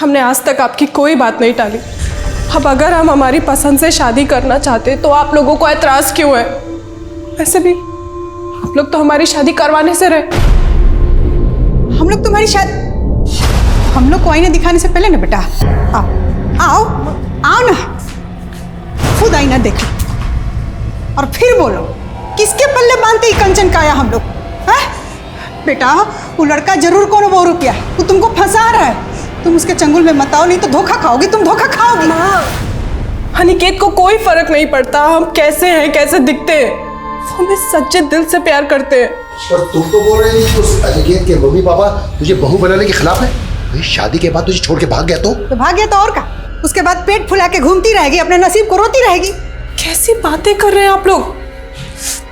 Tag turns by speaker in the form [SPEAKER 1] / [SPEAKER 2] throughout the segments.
[SPEAKER 1] हमने आज तक आपकी कोई बात नहीं टाली। अब अगर हम हमारी पसंद से शादी करना चाहते तो आप लोगों को एतराज क्यों है? वैसे भी आप लोग तो हमारी शादी करवाने से रहे।
[SPEAKER 2] हम लोग तुम्हारी शादी, हम लोग को आईना दिखाने से पहले ना बेटा, आओ आओ आओ ना, खुद आईना देखो और फिर बोलो किसके पल्ले बांधते ही कंचन काया हम लोग हैं? बेटा वो लड़का जरूर कौन वो रुपया, वो तुमको फंसा रहा है। तुम उसके चंगुल में मत आओ, नहीं तो धोखा खाओगी, तुम धोखा खाओगी।
[SPEAKER 1] अनिकेत को कोई फर्क नहीं पड़ता हम कैसे हैं, कैसे दिखते हैं, वो हमें सच्चे दिल से प्यार करते हैं।
[SPEAKER 3] पर तुम तो बोल रही थी उस अनिकेत के मम्मी पापा तुझे बहू बनाने के खिलाफ है। भाई शादी के बाद तुझे छोड़ के भाग गया तो
[SPEAKER 2] भाग गया तो और का, उसके बाद पेट फुला के घूमती रहेगी, अपने नसीब को रोती रहेगी।
[SPEAKER 1] कैसी बातें कर रहे हैं आप लोग?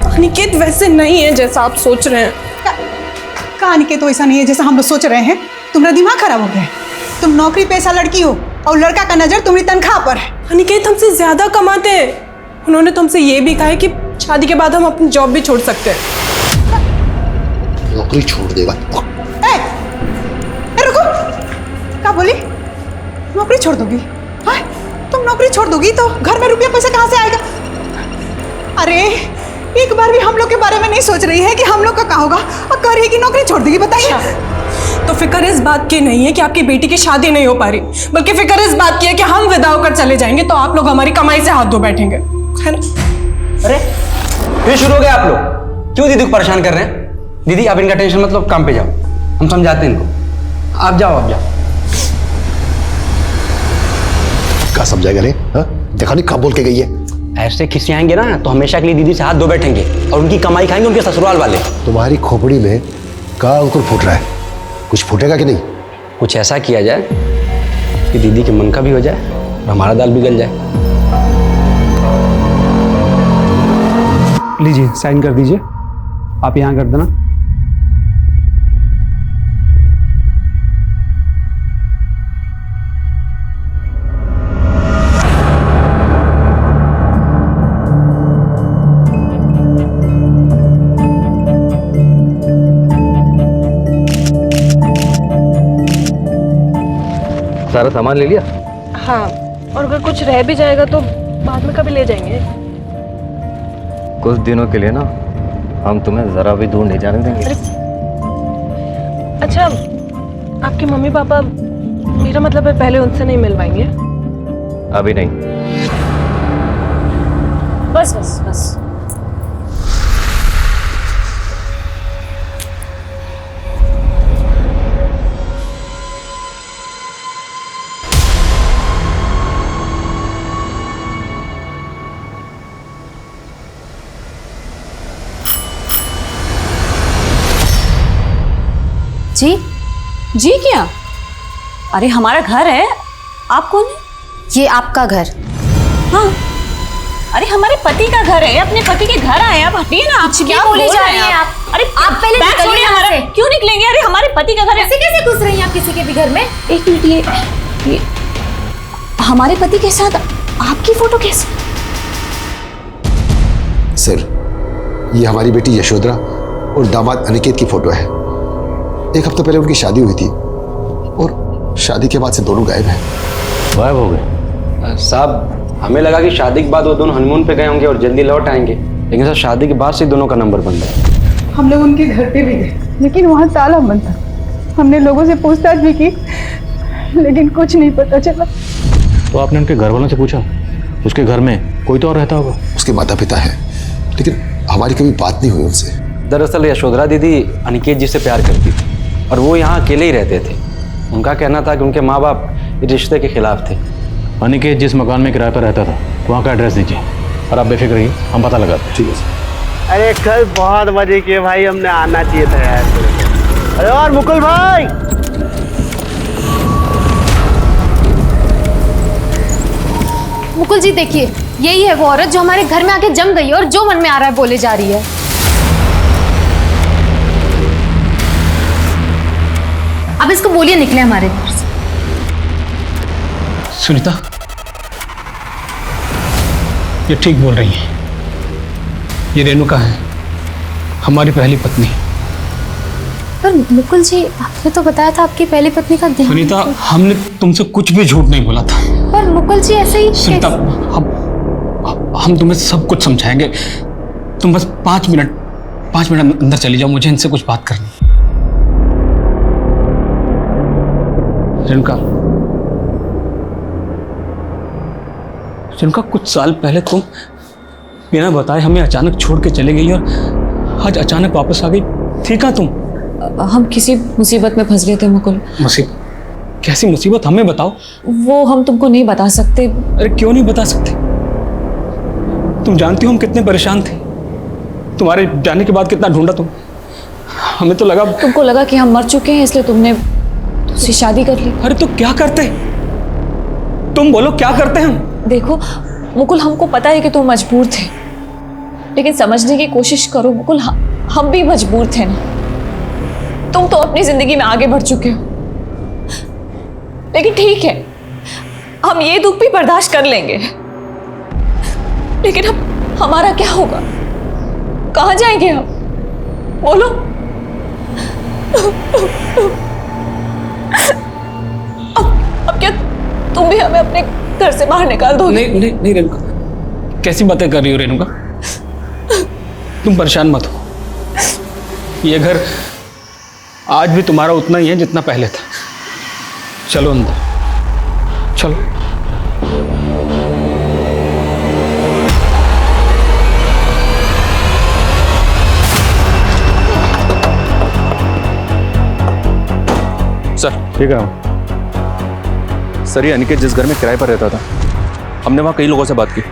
[SPEAKER 1] अनिकेत वैसे नहीं है जैसा आप सोच रहे हैं।
[SPEAKER 2] का अनिकेत तो ऐसा नहीं है जैसा हम लोग सोच रहे हैं। तुम्हारा दिमाग खराब हो गया है। तुम नौकरी पेशा लड़की हो और लड़का का नजर तुम्हारी तनख्वाह पर है।
[SPEAKER 1] अनिकेत हमसे ज्यादा कमाते हैं। उन्होंने तो हमसे ये भी कहा है कि शादी के बाद हम अपनी जॉब भी छोड़ सकते हैं।
[SPEAKER 3] नौकरी छोड़ देगा?
[SPEAKER 2] रुको, क्या बोली? नौकरी छोड़ दोगी? हाँ, तुम नौकरी छोड़ दोगी तो घर में रुपया पैसा कहाँ से आएगा? अरे एक बार भी हम लोग के बारे में नहीं सोच रही है कि हम लोग का क्या होगा और कर रही है कि नौकरी छोड़ देगी। बताइए।
[SPEAKER 1] तो फिक्र इस बात की नहीं है कि आपकी बेटी की शादी नहीं हो पा रही, बल्कि फिक्र इस बात की है कि हम विदा होकर चले जाएंगे तो आप लोग हमारी कमाई से हाथ धो बैठेंगे, है ना?
[SPEAKER 4] अरे फिर शुरू हो गया आप लोग, क्यों दीदी को परेशान कर रहे हैं? दीदी आप इनका टेंशन मतलब काम पे जाओ, हम समझाते हैं इनको। आप जाओ आप जाओ।
[SPEAKER 3] क्या समझाएगा रे? देखा नहीं कब बोल के गई है।
[SPEAKER 4] ऐसे खिसियाएंगे ना तो हमेशा के लिए दीदी से हाथ धो बैठेंगे और उनकी कमाई खाएंगे उनके ससुराल वाले।
[SPEAKER 3] तुम्हारी खोपड़ी में का अंकुर फूट रहा है, कुछ फूटेगा कि नहीं?
[SPEAKER 4] कुछ ऐसा किया जाए कि दीदी के मन का भी हो जाए और हमारा दाल भी गल जाए।
[SPEAKER 5] लीजिए साइन कर दीजिए, आप यहाँ कर देना।
[SPEAKER 6] सारा सामान ले लिया?
[SPEAKER 1] हाँ, और अगर कुछ रह भी जाएगा तो बाद में कभी ले जाएंगे।
[SPEAKER 6] कुछ दिनों के लिए ना हम तुम्हें जरा भी दूर नहीं जाने देंगे।
[SPEAKER 1] अच्छा, आपके मम्मी पापा, मेरा मतलब है पहले उनसे नहीं मिलवाएंगे?
[SPEAKER 6] अभी नहीं।
[SPEAKER 1] बस बस बस।
[SPEAKER 7] जी जी क्या? अरे हमारा घर है, आप कौन है?
[SPEAKER 8] ये आपका घर?
[SPEAKER 7] हाँ, अरे हमारे पति का घर है, अपने पति के घर आए। आप हटिए ना, आप क्या बोली जा रही हैं आप? अरे
[SPEAKER 8] आप पहले
[SPEAKER 7] बैग
[SPEAKER 8] निकलिए
[SPEAKER 7] छोड़िए
[SPEAKER 8] यहाँ
[SPEAKER 7] हमारा।
[SPEAKER 8] से।
[SPEAKER 7] क्यों निकलेंगे? अरे हमारे पति का घर है।
[SPEAKER 8] ऐसे कैसे घुस रही हैं आप किसी के भी घर में?
[SPEAKER 7] एक मिनट, ये हमारे पति के साथ आपकी फोटो कैसे?
[SPEAKER 3] सर, ये हमारी बेटी यशोधरा और दामाद अनिकेत की फोटो है। एक हफ्ता पहले उनकी शादी हुई थी और शादी के बाद से दोनों गायब हैं।
[SPEAKER 6] गायब हो गए?
[SPEAKER 4] साहब हमें लगा कि शादी के बाद वो दोनों हनीमून पे गए होंगे और जल्दी लौट आएंगे, लेकिन सर शादी के बाद से दोनों का नंबर बंद है।
[SPEAKER 2] हम लोग उनके घर पे भी गए लेकिन वहाँ ताला बंद था। हमने लोगों से पूछताछ भी की लेकिन कुछ नहीं पता चला।
[SPEAKER 6] तो आपने उनके घर वालों से पूछा? उसके घर में कोई तो और रहता होगा।
[SPEAKER 3] उसके माता पिता हैं, लेकिन हमारी कभी बात नहीं हुई उनसे।
[SPEAKER 4] दरअसल यशोधरा दीदी अनिकेत जी से प्यार करती थी और वो यहाँ अकेले ही रहते थे। उनका कहना था कि उनके माँ बाप इस रिश्ते के खिलाफ थे।
[SPEAKER 6] अनिकेत जिस मकान में किराए पर रहता था वहाँ का एड्रेस दीजिए और आप बेफिक्र रहिए, हम पता लगाते हैं।
[SPEAKER 3] ठीक है सर।
[SPEAKER 9] अरे कल बहुत मजे किए भाई, हमने आना चाहिए था यार। अरे और मुकुल भाई,
[SPEAKER 8] मुकुल जी देखिए, यही है वो औरत जो हमारे घर में आके जम गई है और जो मन में आ रहा है बोले जा रही है। अब इसको बोलिए निकले हमारे घर से।
[SPEAKER 5] सुनीता, ये ठीक बोल रही है। ये रेणुका है, हमारी पहली पत्नी।
[SPEAKER 8] पर मुकुल जी, आपने तो बताया था आपकी पहली पत्नी का देहांत।
[SPEAKER 5] सुनीता, हमने तुमसे कुछ भी झूठ नहीं बोला था।
[SPEAKER 8] पर मुकुल जी ऐसे ही
[SPEAKER 5] सुनीता, हम तुम्हें सब कुछ समझाएंगे। तुम बस 5 मिनट अंदर चली जाओ, मुझे इनसे कुछ बात करनी है। रेणुका, कुछ साल पहले तुम बिना बताए हमें अचानक छोड़ के चले गई और आज अचानक वापस आ गई। थी कहाँ तुम?
[SPEAKER 7] हम किसी मुसीबत में फंस गए थे मुकुल।
[SPEAKER 5] मुसीबत? कैसी मुसीबत, हमें बताओ।
[SPEAKER 7] वो हम तुमको नहीं बता सकते।
[SPEAKER 5] अरे क्यों नहीं बता सकते? तुम जानती हो हम कितने परेशान थे। तुम्हारे जाने के बाद कितना ढूंढा तुम। हमें तो लगा
[SPEAKER 7] तुमको लगा कि हम मर चुके हैं, इसलिए तुमने उससे शादी कर ली।
[SPEAKER 5] अरे तो क्या करते? तुम बोलो क्या करते हम?
[SPEAKER 7] देखो मुकुल, हमको पता है कि तुम मजबूर थे, लेकिन समझने की कोशिश करो मुकुल, हम भी मजबूर थे ना। तुम तो अपनी जिंदगी में आगे बढ़ चुके हो, लेकिन ठीक है, हम ये दुख भी बर्दाश्त कर लेंगे। लेकिन अब हमारा क्या होगा? कहाँ जाएंगे हम? बोलो। अब क्या तुम भी हमें अपने घर से बाहर निकाल दो?
[SPEAKER 5] नहीं रेणुका, कैसी बातें कर रही हो रेणुका? तुम परेशान मत हो। ये घर आज भी तुम्हारा उतना ही है जितना पहले था। चलो अंदर, चलो।
[SPEAKER 10] सर,
[SPEAKER 6] ठीक है।
[SPEAKER 10] सर, ये अनिकेत जिस घर में किराए पर रहता था, हमने वहाँ कई लोगों से बात की।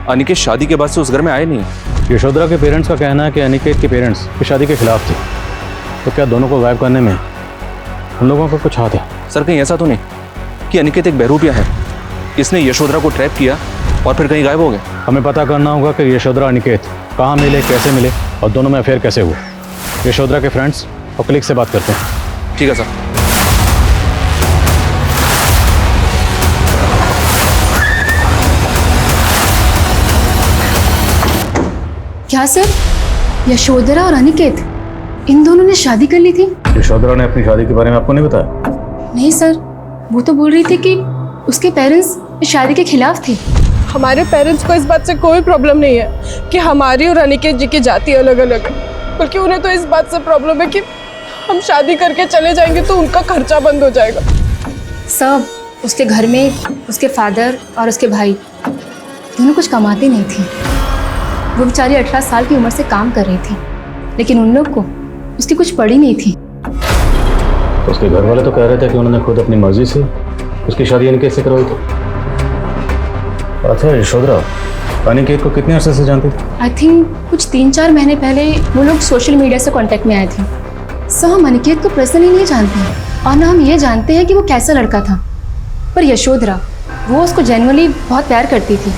[SPEAKER 10] अनिकेत शादी के बाद से उस घर में आए नहीं।
[SPEAKER 6] यशोधरा के पेरेंट्स का कहना है कि अनिकेत के पेरेंट्स की शादी के खिलाफ थे। तो क्या दोनों को गायब करने में हम लोगों का कुछ हाथ है?
[SPEAKER 10] सर, कहीं ऐसा तो नहीं कि अनिकेत एक बहरूपिया है, इसने यशोधरा को ट्रैप किया और फिर कहीं गायब हो गया?
[SPEAKER 6] हमें पता करना होगा कि यशोधरा अनिकेत कहाँ मिले, कैसे मिले और दोनों में अफेयर कैसे हुआ। यशोधरा के फ्रेंड्स और कलीग से बात करते हैं।
[SPEAKER 10] ठीक है सर।
[SPEAKER 8] क्या सर, यशोधरा और अनिकेत इन दोनों ने शादी कर ली थी?
[SPEAKER 6] यशोधरा ने अपनी शादी के बारे में आपको नहीं बताया?
[SPEAKER 8] नहीं सर, वो तो बोल रही थी कि उसके पेरेंट्स शादी के खिलाफ थे।
[SPEAKER 1] हमारे पेरेंट्स को इस बात से कोई प्रॉब्लम नहीं है कि हमारी और अनिकेत जी की जाति अलग अलग है, बल्कि उन्हें तो इस बात से प्रॉब्लम है कि हम शादी करके चले जाएंगे तो उनका खर्चा बंद हो जाएगा।
[SPEAKER 8] सब उसके घर में उसके फादर और उसके भाई दोनों कुछ कमाते नहीं थे। वो बेचारी 18 साल की उम्र से काम कर रही थी, लेकिन उन लोग को उसकी कुछ पड़ी नहीं थी।
[SPEAKER 6] तो उसके घर वाले तो कह रहे थे कि उन्होंने खुद अपनी मर्जी से उसकी शादी अनिकेत से करवाई थी। अच्छा, यशोधरा अनिकेत को कितने अरसे से जानती थी?
[SPEAKER 8] आई थिंक कुछ 3-4 महीने पहले वो लोग सोशल मीडिया से कांटेक्ट में आए थे। सो हम अनिकेत को पर्सनली नहीं जानते हैं और ना हम ये जानते हैं कि वो कैसा लड़का था, पर यशोधरा वो उसको जेन्युइनली बहुत प्यार करती थी।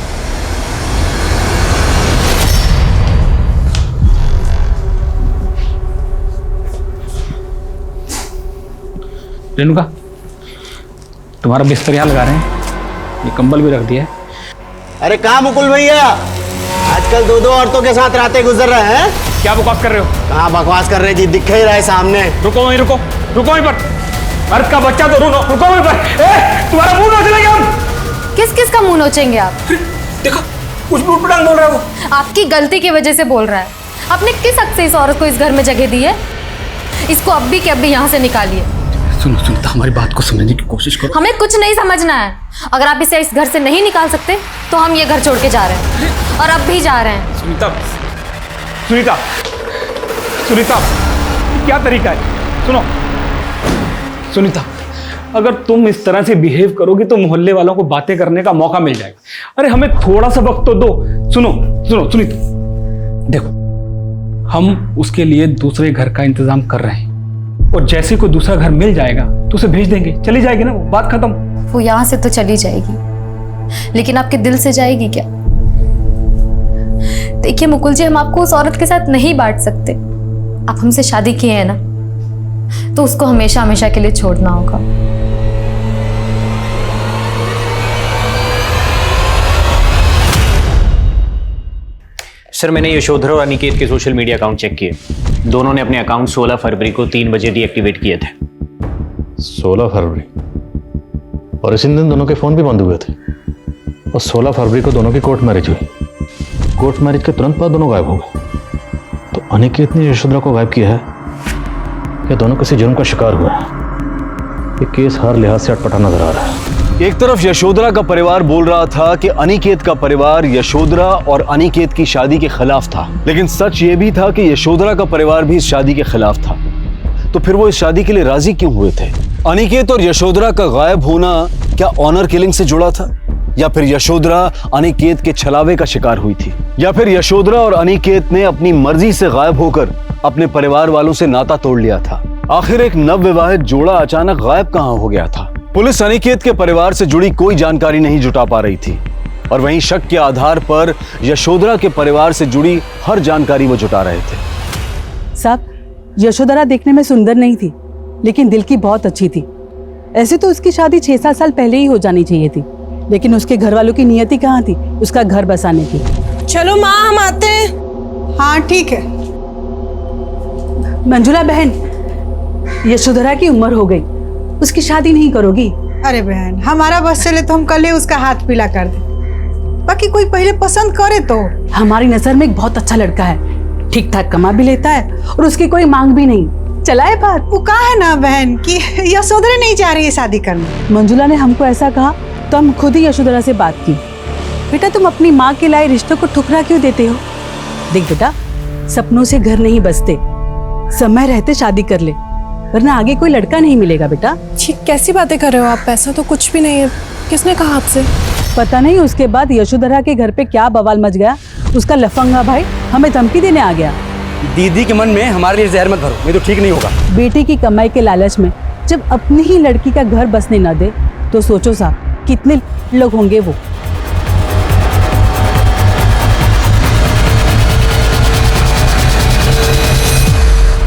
[SPEAKER 5] रेणुका, तुम्हारा बिस्तर यहाँ लगा रहे हैं, ये कंबल भी रख दिया है।
[SPEAKER 9] अरे कहाँ मुकुल भैया, आजकल 2-2 औरतों के साथ रातें गुजर रहे हैं।
[SPEAKER 5] क्या बकवास कर रहे हो?
[SPEAKER 9] कहाँ बकवास कर रहे जी, दिख ही रहा है सामने।
[SPEAKER 5] रुको वहीं, रुको वहीं पर। अर्थ का बच्चा तो रुको वहीं पर। तुम्हारा मुंह नोच लेंगे हम।
[SPEAKER 8] किस का मुंह नोचेंगे आप?
[SPEAKER 5] देखो, कुछ भी उटपटांग बोल रहा है वो।
[SPEAKER 8] आपकी गलती की वजह से बोल रहा है। आपने किस हक से इस औरत को इस घर में जगह दी है? इसको अब भी के अब भी यहाँ से निकालिए।
[SPEAKER 5] सुनो सुनीता, हमारी बात को समझने की कोशिश करो।
[SPEAKER 8] हमें कुछ नहीं समझना है। अगर आप इसे इस घर से नहीं निकाल सकते तो हम ये घर छोड़ के जा रहे हैं, और अब भी जा रहे हैं।
[SPEAKER 5] सुनीता, सुनीता, सुनीता, क्या तरीका है? सुनो सुनीता, अगर तुम इस तरह से बिहेव करोगी तो मोहल्ले वालों को बातें करने का मौका मिल जाएगा। अरे हमें थोड़ा सा वक्त तो दो। सुनो सुनो सुनीता, देखो, हम उसके लिए दूसरे घर का इंतजाम कर रहे हैं, और जैसे कोई दूसरा घर मिल जाएगा तो उसे भेज देंगे, चली जाएगी ना, वो बात खत्म।
[SPEAKER 8] वो यहाँ से तो चली जाएगी, लेकिन आपके दिल से जाएगी क्या? देखिए मुकुल जी, हम आपको उस औरत के साथ नहीं बांट सकते। आप हमसे शादी किए हैं ना, तो उसको हमेशा हमेशा के लिए छोड़ना होगा।
[SPEAKER 11] सर मैंने यशोधरा और अनिकेत के सोशल मीडिया अकाउंट चेक किए। दोनों ने अपने अकाउंट 16 फरवरी को 3 बजे डीएक्टिवेट किए थे।
[SPEAKER 6] 16 फरवरी, और इसी दिन दोनों के फोन भी बंद हुए थे। और 16 फरवरी को दोनों की कोर्ट मैरिज हुई। कोर्ट मैरिज के तुरंत बाद दोनों गायब हो गए। तो अनिकेत ने यशोधरा को गायब किया है या दोनों किसी जुर्म का शिकार हुआ है? ये केस हर लिहाज से अटपटा नजर आ रहा है।
[SPEAKER 12] एक तरफ यशोधरा का परिवार बोल रहा था कि अनिकेत का परिवार यशोधरा और अनिकेत की शादी के खिलाफ था, लेकिन सच ये भी था कि यशोधरा का परिवार भी इस शादी के खिलाफ था। तो फिर वो इस शादी के लिए राजी क्यों हुए थे? अनिकेत और यशोधरा का गायब होना क्या ऑनर किलिंग से जुड़ा था, या फिर यशोधरा अनिकेत के छलावे का शिकार हुई थी, या फिर यशोधरा और अनिकेत ने अपनी मर्जी से गायब होकर अपने परिवार वालों से नाता तोड़ लिया था? आखिर एक नवविवाहित जोड़ा अचानक गायब कहां हो गया था? पुलिस अनिकेत के परिवार से जुड़ी कोई जानकारी नहीं जुटा पा रही थी, और वहीं शक के आधार पर यशोधरा के परिवार से जुड़ी हर जानकारी वो जुटा रहे थे।
[SPEAKER 13] साहब, यशोधरा देखने में सुंदर नहीं थी, लेकिन दिल की बहुत अच्छी थी। ऐसे तो उसकी शादी 6-7 साल पहले ही हो जानी चाहिए थी, लेकिन उसके घर वालों की नियति कहाँ थी उसका घर बसाने की।
[SPEAKER 1] चलो माँ, हम आते हैं।
[SPEAKER 2] हाँ ठीक है।
[SPEAKER 13] मंजुला बहन, यशोधरा की उम्र हो गई, उसकी शादी नहीं करोगी?
[SPEAKER 2] अरे बहन, हमारा बस चले तो हम कल ही उसका हाथ पीला कर दे। बाकी कोई पहले पसंद करे तो।
[SPEAKER 13] हमारी नजर में एक बहुत अच्छा लड़का है, ठीक ठाक कमा भी लेता है और उसकी कोई मांग भी नहीं। चलाए बात।
[SPEAKER 2] वो कहा है ना बहन कि यशोधरा नहीं चाह रही है शादी करना।
[SPEAKER 13] मंजुला ने हमको ऐसा कहा तो हम खुद ही यशोधरा से बात की। बेटा, तुम अपनी माँ के लाए रिश्तों को ठुकरा क्यों देते हो? देख बेटा, सपनों से घर नहीं बसते, समय रहते शादी कर ले, वरना आगे कोई लड़का नहीं मिलेगा। बेटा
[SPEAKER 1] ठीक, कैसी बातें कर रहे हो आप? पैसा तो कुछ भी नहीं है। किसने कहा आपसे?
[SPEAKER 13] पता नहीं उसके बाद यशोधरा के घर पे क्या बवाल मच गया। उसका लफंगा भाई हमें धमकी देने आ गया।
[SPEAKER 4] दीदी के मन में हमारे लिए जहर मत भरो, ये तो ठीक नहीं होगा।
[SPEAKER 13] बेटे की कमाई के लालच में जब अपनी ही लड़की का घर बसने न दे तो सोचो साहब कितने लोग होंगे वो।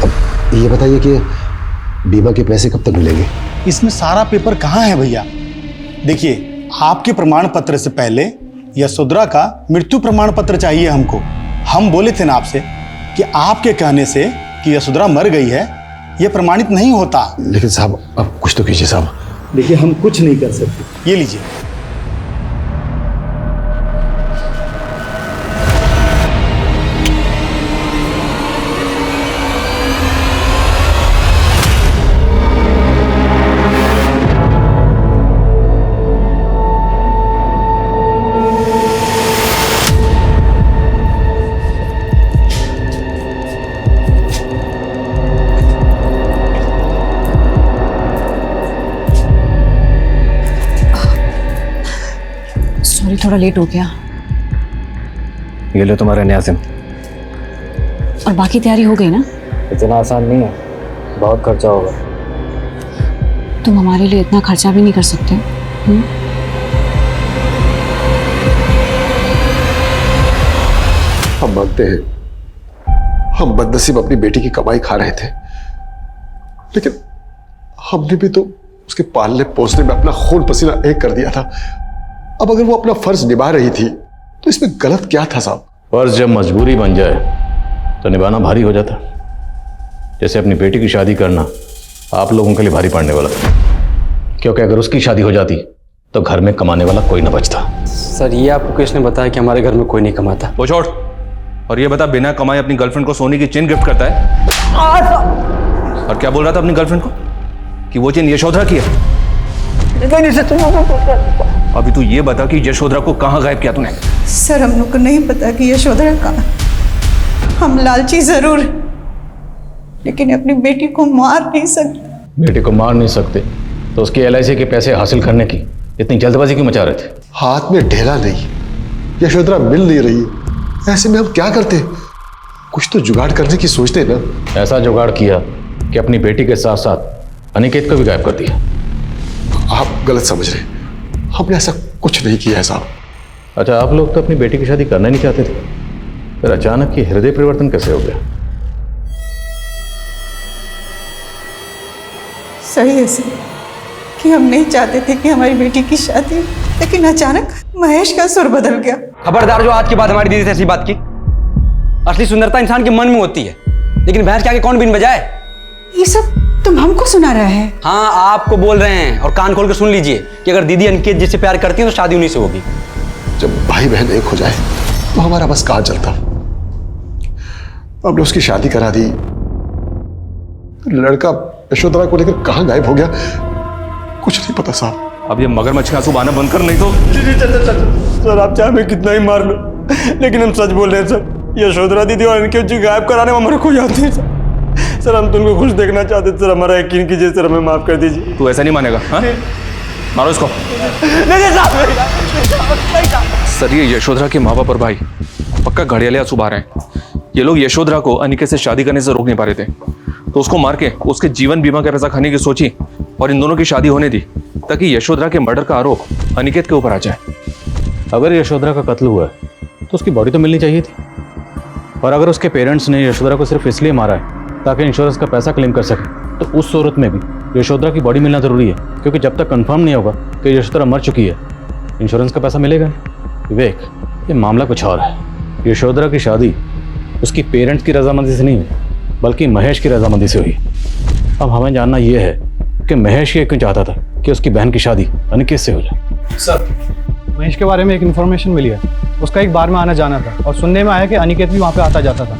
[SPEAKER 3] अब ये बताइए कि बीमा के पैसे कब तक मिलेंगे?
[SPEAKER 14] इसमें सारा पेपर कहाँ है भैया? देखिए, आपके प्रमाण पत्र से पहले यशोधरा का मृत्यु प्रमाण पत्र चाहिए हमको। हम बोले थे ना आपसे कि आपके कहने से कि यशोधरा मर गई है, यह प्रमाणित नहीं होता।
[SPEAKER 3] लेकिन साहब, अब कुछ तो कीजिए साहब।
[SPEAKER 14] देखिए, हम कुछ नहीं कर सकते। ये लीजिए।
[SPEAKER 7] थोड़ा लेट हो गया।
[SPEAKER 10] ये लो तुम्हारा नया सिम।
[SPEAKER 7] और बाकी तैयारी हो गई ना?
[SPEAKER 10] इतना आसान नहीं है, बहुत खर्चा होगा।
[SPEAKER 7] तुम हमारे लिए इतना खर्चा भी नहीं कर सकते।
[SPEAKER 3] हम मानते हैं हम बदनसीब अपनी बेटी की कमाई खा रहे थे, लेकिन हमने भी तो उसके पालने पोसने में अपना खून पसीना एक कर दिया था। अब अगर वो अपना फर्ज निभा रही थी तो इसमें गलत क्या था साहब?
[SPEAKER 6] फर्ज जब मजबूरी बन जाए तो निभाना भारी हो जाता। जैसे अपनी बेटी की शादी करना आप लोगों के लिए भारी पड़ने वाला था, क्योंकि अगर उसकी शादी हो जाती तो घर में कमाने वाला कोई न बचता।
[SPEAKER 4] सर, ये आपको किसने बताया कि हमारे घर में कोई नहीं कमाता?
[SPEAKER 10] वो छोड़, और ये बता, बिना कमाए अपनी गर्लफ्रेंड को सोने की चेन गिफ्ट करता है? और क्या बोल रहा था अपनी गर्लफ्रेंड को कि वो चेन यशोधरा की है? अभी तू ये बता कि यशोधरा को कहाँ गायब किया तूने?
[SPEAKER 2] सर, हम लोग को नहीं पता कि यशोधरा कहाँ। हम लालची जरूर, लेकिन अपनी बेटी को मार नहीं सकते।
[SPEAKER 6] बेटी को मार नहीं सकते तो उसकी LIC के पैसे हासिल करने की इतनी जल्दबाजी क्यों मचा रहे थे?
[SPEAKER 3] हाथ में ढेला नहीं, यशोधरा मिल नहीं रही, ऐसे में हम क्या करते? कुछ तो जुगाड़ करने की सोचते ना।
[SPEAKER 6] ऐसा जुगाड़ किया कि अपनी बेटी के साथ साथ अनिकेत को भी गायब कर दिया।
[SPEAKER 3] आप गलत समझ रहे, हमने ऐसा कुछ नहीं किया है साहब।
[SPEAKER 6] अच्छा, आप लोग तो अपनी बेटी की शादी करना ही नहीं चाहते थे, फिर अचानक ये हृदय परिवर्तन कैसे हो गया?
[SPEAKER 2] सही है सर कि हम नहीं चाहते थे कि हमारी बेटी की शादी, लेकिन अचानक महेश का सुर बदल गया।
[SPEAKER 4] खबरदार जो आज के बाद हमारी दीदी से ऐसी बात की। असली सुंदरता इंसान के मन में होती है, लेकिन भैंस के आगे कौन बीन बजाए?
[SPEAKER 2] ये सब तुम हमको सुना रहा है?
[SPEAKER 4] हाँ, आपको बोल रहे हैं, और कान खोल कर सुन लीजिए कि अगर दीदी अनिकेत जिससे प्यार करती है तो शादी उन्हीं से होगी।
[SPEAKER 3] जब भाई बहन एक हो जाए तो हमारा बस कहाँ चलता। हमने उसकी शादी करा दी, लड़का यशोधरा को लेकर कहाँ गायब हो गया कुछ नहीं पता साहब।
[SPEAKER 10] अब ये मगरमच्छ के आंसू बहाना बंद कर, नहीं तो
[SPEAKER 14] सर आप चाहे मैं कितना ही मार लो, लेकिन हम सच बोल रहे हैं सर। यशोधरा दीदी और इनके जी गायब कराने में हमारे खो जाते हैं सर। हम तुमको खुश देखना चाहते सर, हमारा यकीन कीजिए सर, हमें माफ कर दीजिए।
[SPEAKER 10] तू ऐसा नहीं मानेगा? हाँ, मारो इसको। सर, ये यशोधरा के माँ बाप और भाई पक्का घड़ियाले आंसू बहा रहे हैं। ये लोग यशोधरा को अनिकेत से शादी करने से रोक नहीं पा रहे थे, तो उसको मार के उसके जीवन बीमा का पैसा खाने की सोची और इन दोनों की शादी होने दी, ताकि यशोधरा के मर्डर का आरोप अनिकेत के ऊपर आ जाए।
[SPEAKER 6] अगर यशोधरा का कत्ल हुआ है तो उसकी बॉडी तो मिलनी चाहिए थी, और अगर उसके पेरेंट्स ने यशोधरा को सिर्फ इसलिए मारा है ताकि इंश्योरेंस का पैसा क्लेम कर सके, तो उस सूरत में भी यशोधरा की बॉडी मिलना जरूरी है, क्योंकि जब तक कंफर्म नहीं होगा कि यशोधरा मर चुकी है, इंश्योरेंस का पैसा मिलेगा नहीं। विवेक, ये मामला कुछ और है। यशोधरा की शादी उसकी पेरेंट्स की रजामंदी से नहीं हुई, बल्कि महेश की रजामंदी से हुई। अब हमें जानना यह है कि महेश ये क्यों चाहता था कि उसकी बहन की शादी अनिकेत से हो जाए।
[SPEAKER 15] सर, महेश के बारे में एक इन्फॉर्मेशन मिली है, उसका एक बार में आना जाना था, और सुनने में आया कि अनिकेत भी वहाँ पे आता जाता था।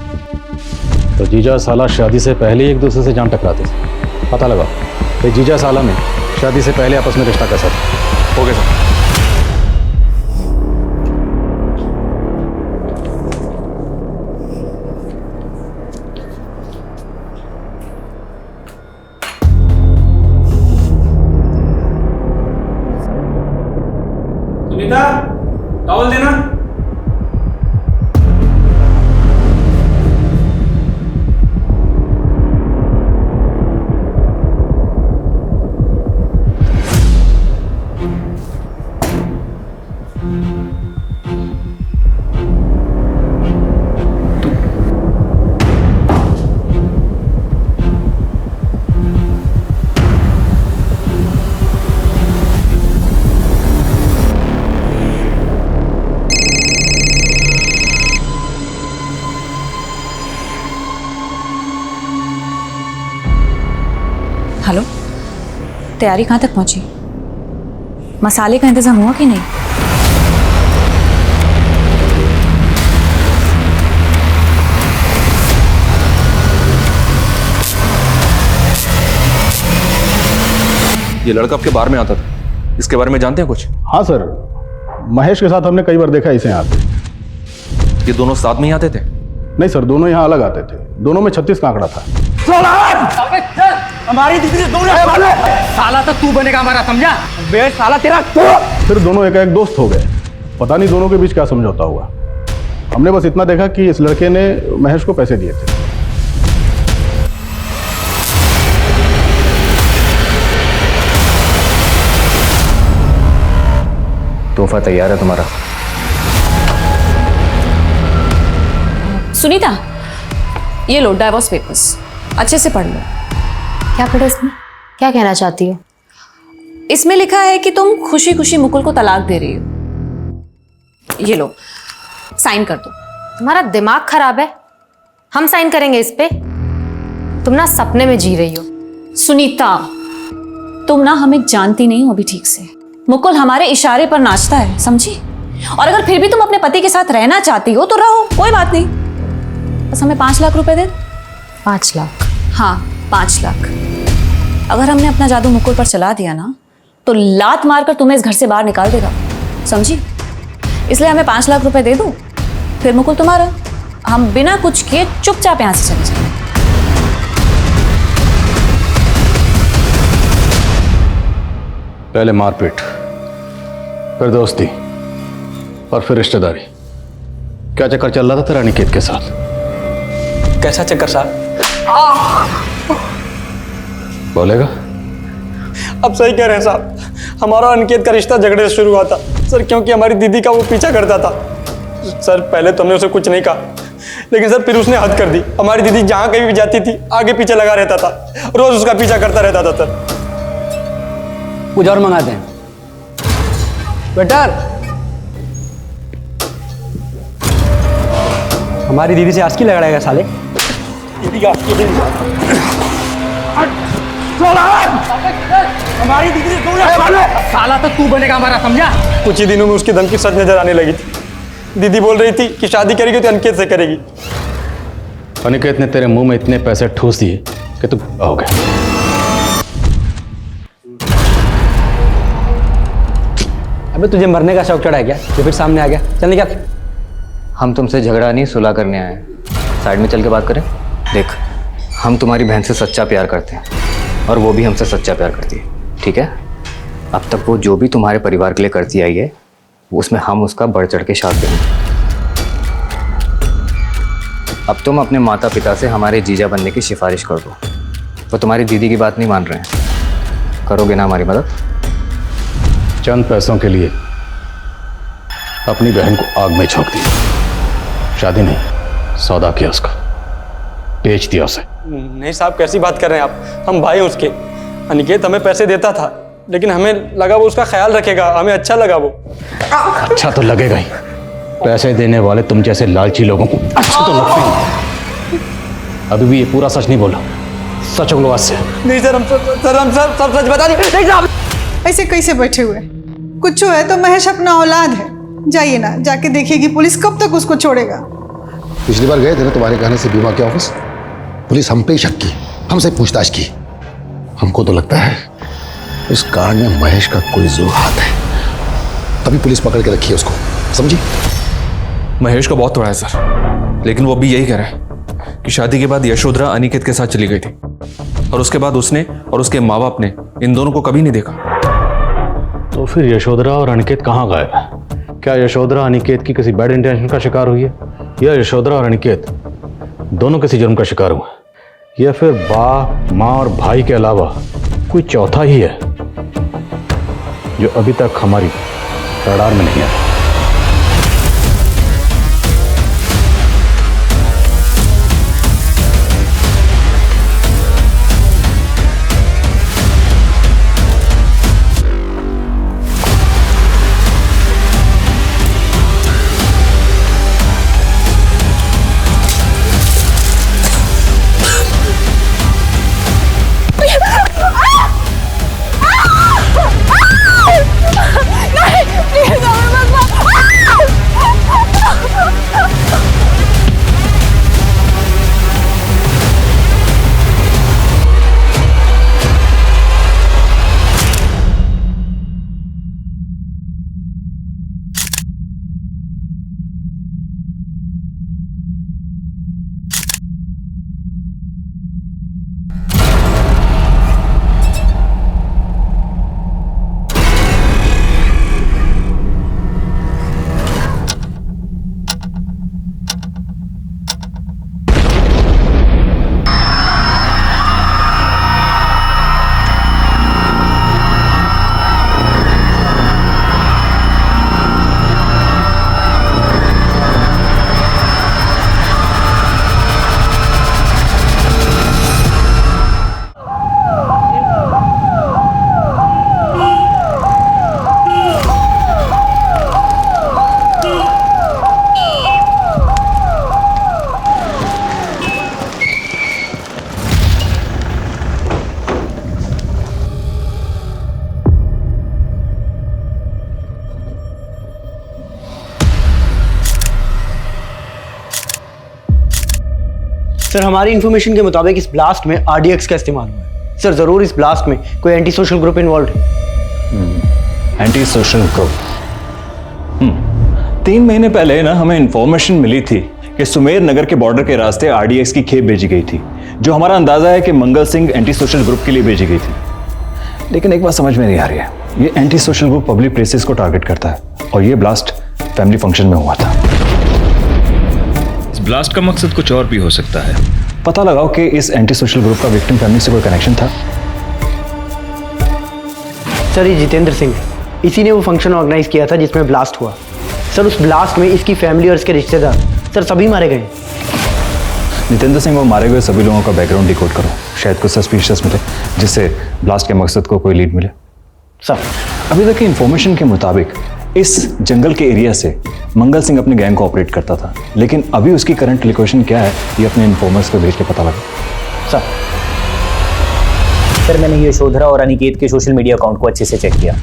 [SPEAKER 6] तो जीजा साला शादी से पहले ही एक दूसरे से जान टकराते थे। पता लगा कि जीजा साला में शादी से पहले आपस में रिश्ता कैसा था।
[SPEAKER 10] हो गया सर।
[SPEAKER 5] सुनीता, टॉवल देना।
[SPEAKER 7] हेलो, तैयारी कहाँ तक पहुंची? मसाले का इंतजाम हुआ कि नहीं?
[SPEAKER 10] ये लड़का आपके बार में आता था, इसके बारे में जानते हैं कुछ?
[SPEAKER 6] हाँ सर, महेश के साथ हमने कई बार देखा इसे आते।
[SPEAKER 10] ये दोनों साथ में ही आते थे?
[SPEAKER 6] नहीं सर, दोनों यहाँ अलग आते थे। दोनों में 36 का आंकड़ा था।
[SPEAKER 4] हमारी दीदी से दूर रहे। साला तो तू बनेगा हमारा, समझा? बे साला तेरा।
[SPEAKER 6] फिर दोनों एक दोस्त हो गए। पता नहीं दोनों के बीच क्या समझौता हुआ। हमने बस इतना देखा कि इस लड़के ने महेश को पैसे दिए थे।
[SPEAKER 11] तोहफा तैयार है तुम्हारा।
[SPEAKER 7] सुनीता, ये लो डाइवोर्स पेपर्स, अच्छे से पढ़ लो।
[SPEAKER 8] क्या पढ़ा इसमें? क्या कहना चाहती हो?
[SPEAKER 7] इसमें लिखा है कि तुम खुशी खुशी मुकुल को तलाक दे रही हो। ये लो, साइन कर दो।
[SPEAKER 8] तुम्हारा दिमाग खराब है? हम साइन करेंगे इस पे? तुम ना सपने में जी रही हो।
[SPEAKER 7] सुनीता, तुम ना हमें जानती नहीं हो अभी ठीक से। मुकुल हमारे इशारे पर नाचता है, समझी? और अगर फिर भी तुम अपने पति के साथ रहना चाहती हो तो रहो, कोई बात नहीं। बस हमें 5 लाख रुपए दे।
[SPEAKER 8] 5 लाख?
[SPEAKER 7] हाँ, 5 लाख। अगर हमने अपना जादू मुकुल पर चला दिया ना, तो लात मारकर तुम्हें इस घर से बाहर निकाल देगा, समझी? इसलिए हमें 5 लाख रुपए दे दो, फिर मुकुल तुम्हारा। हम बिना कुछ किए चुपचाप यहां से चले जाएंगे।
[SPEAKER 6] पहले मारपीट, फिर दोस्ती, और फिर रिश्तेदारी। क्या चक्कर चल रहा था तेरा अनिकेत के साथ?
[SPEAKER 4] कैसा चक्कर साहब?
[SPEAKER 6] बोलेगा?
[SPEAKER 15] अब सही कह रहे हैं साहब, हमारा अनिकेत का रिश्ता झगड़े से शुरू हुआ था सर, क्योंकि हमारी दीदी का वो पीछा करता था सर। पहले तो हमने उसे कुछ नहीं कहा, लेकिन सर फिर उसने हद कर दी। हमारी दीदी जहाँ कहीं भी जाती थी आगे पीछे लगा रहता था, रोज उसका पीछा करता रहता था सर।
[SPEAKER 4] कुछ और मंगाते हैं बेटर। हमारी दीदी से आस्की लगा साले।
[SPEAKER 15] दीदी का हमारी दीदी से दूर रह
[SPEAKER 4] साला तो तू बनेगा हमारा, समझा?
[SPEAKER 15] कुछ ही दिनों में उसकी धमकी सच नजर आने लगी थी। दीदी बोल रही थी कि शादी करेगी तो अनिकेत से करेगी।
[SPEAKER 6] अनिकेत ने तेरे मुंह में इतने पैसे ठूस दिए कि तू हो गया।
[SPEAKER 4] अबे तुझे मरने का शौक चढ़ा है क्या? ये फिर सामने आ गया, चल निकल।
[SPEAKER 11] हम तुमसे झगड़ा नहीं सुलह करने आए हैं। साइड में चल के बात करें। देख, हम तुम्हारी बहन से सच्चा प्यार करते हैं और वो भी हमसे सच्चा प्यार करती है, ठीक है? अब तक वो जो भी तुम्हारे परिवार के लिए करती आई है उसमें हम उसका बढ़ चढ़ के साथ देंगे। अब तुम अपने माता पिता से हमारे जीजा बनने की सिफारिश कर दो। वो तुम्हारी दीदी की बात नहीं मान रहे हैं। करोगे ना हमारी मदद?
[SPEAKER 6] चंद पैसों के लिए अपनी बहन को आग में झोंक दिया। शादी नहीं, सौदा किया उसका, बेच दिया उसे।
[SPEAKER 15] नहीं साहब, कैसी बात कर रहे हैं आप? हम भाई हैं उसके। अनिकेत हमें पैसे देता था, लेकिन हमें लगा वो उसका ख्याल रखेगा, हमें अच्छा लगा वो।
[SPEAKER 6] अच्छा तो लगेगा ही। पैसे देने वाले तुम जैसे लालची लोगों को अच्छा तो लगते हैं। अभी भी ये पूरा सच नहीं बोला, सच बोलो आज से।
[SPEAKER 15] नहीं सर, हम सब सच बता दें।
[SPEAKER 2] ऐसे कैसे बैठे हुए? कुछ है तो महेश अपना औलाद है, जाइए ना, जाके देखिएगी पुलिस कब तक उसको छोड़ेगा।
[SPEAKER 3] पिछली बार गए थे ना तुम्हारे कहने से बीमा के ऑफिस, पुलिस हम पे ही शक की, हमसे पूछताछ की। हमको तो लगता है इस कांड में महेश का कोई जरूर हाथ है, तभी पुलिस पकड़ के रखी है उसको, समझी?
[SPEAKER 10] महेश का बहुत थोड़ा है सर, लेकिन वो भी यही कह रहा है कि शादी के बाद यशोधरा अनिकेत के साथ चली गई थी और उसके बाद उसने और उसके माँ बाप ने इन दोनों को कभी नहीं देखा।
[SPEAKER 6] तो फिर यशोधरा और अनिकेत कहाँ गायब है? क्या यशोधरा अनिकेत की किसी बैड इंटेंशन का शिकार हुई है, या यशोधरा और अनिकेत दोनों किसी जुर्म का शिकार हुए, या फिर बाप माँ और भाई के अलावा कोई चौथा ही है जो अभी तक हमारी रडार में नहीं है?
[SPEAKER 9] सर, हमारी इन्फॉर्मेशन के मुताबिक इस ब्लास्ट में RDX का इस्तेमाल हुआ है। सर, जरूर इस ब्लास्ट में कोई एंटी सोशल ग्रुप इन्वॉल्व है।
[SPEAKER 12] Anti social group. 3 महीने पहले ना हमें इंफॉर्मेशन मिली थी कि सुमेर नगर के बॉर्डर के रास्ते RDX की खेप भेजी गई थी, जो हमारा अंदाजा है कि Mangal Singh anti social group के लिए भेजी गई थी। लेकिन एक बात समझ में नहीं आ रही है, ये anti social group public places को टारगेट करता है और ये ब्लास्ट फैमिली फंक्शन में हुआ था।
[SPEAKER 16] इस ब्लास्ट का मकसद कुछ और भी हो सकता है।
[SPEAKER 12] पता लगाओ कि इस एंटी सोशल ग्रुप का विक्टिम फैमिली से कोई कनेक्शन था।
[SPEAKER 9] सर, ये जितेंद्र सिंह, इसी ने वो फंक्शन ऑर्गेनाइज किया था जिसमें ब्लास्ट हुआ। सर, उस ब्लास्ट में इसकी फैमिली और इसके रिश्तेदार सर सभी मारे गए।
[SPEAKER 12] जितेंद्र सिंह और मारे गए सभी लोगों का बैकग्राउंड डिकोड करो, शायद कुछ सस्पिशियस मिले जिससे ब्लास्ट के मकसद को कोई लीड मिले।
[SPEAKER 9] सर,
[SPEAKER 12] अभी तक की इंफॉर्मेशन के मुताबिक इस जंगल के एरिया से मंगल सिंह अपने गैंग को ऑपरेट करता था, लेकिन अभी उसकी करंट लोकेशन क्या है ये अपने इन्फॉर्मर्स को भेज के पता लगा।
[SPEAKER 11] सर मैंने यशोधरा और अनिकेत के सोशल मीडिया अकाउंट को अच्छे से चेक किया।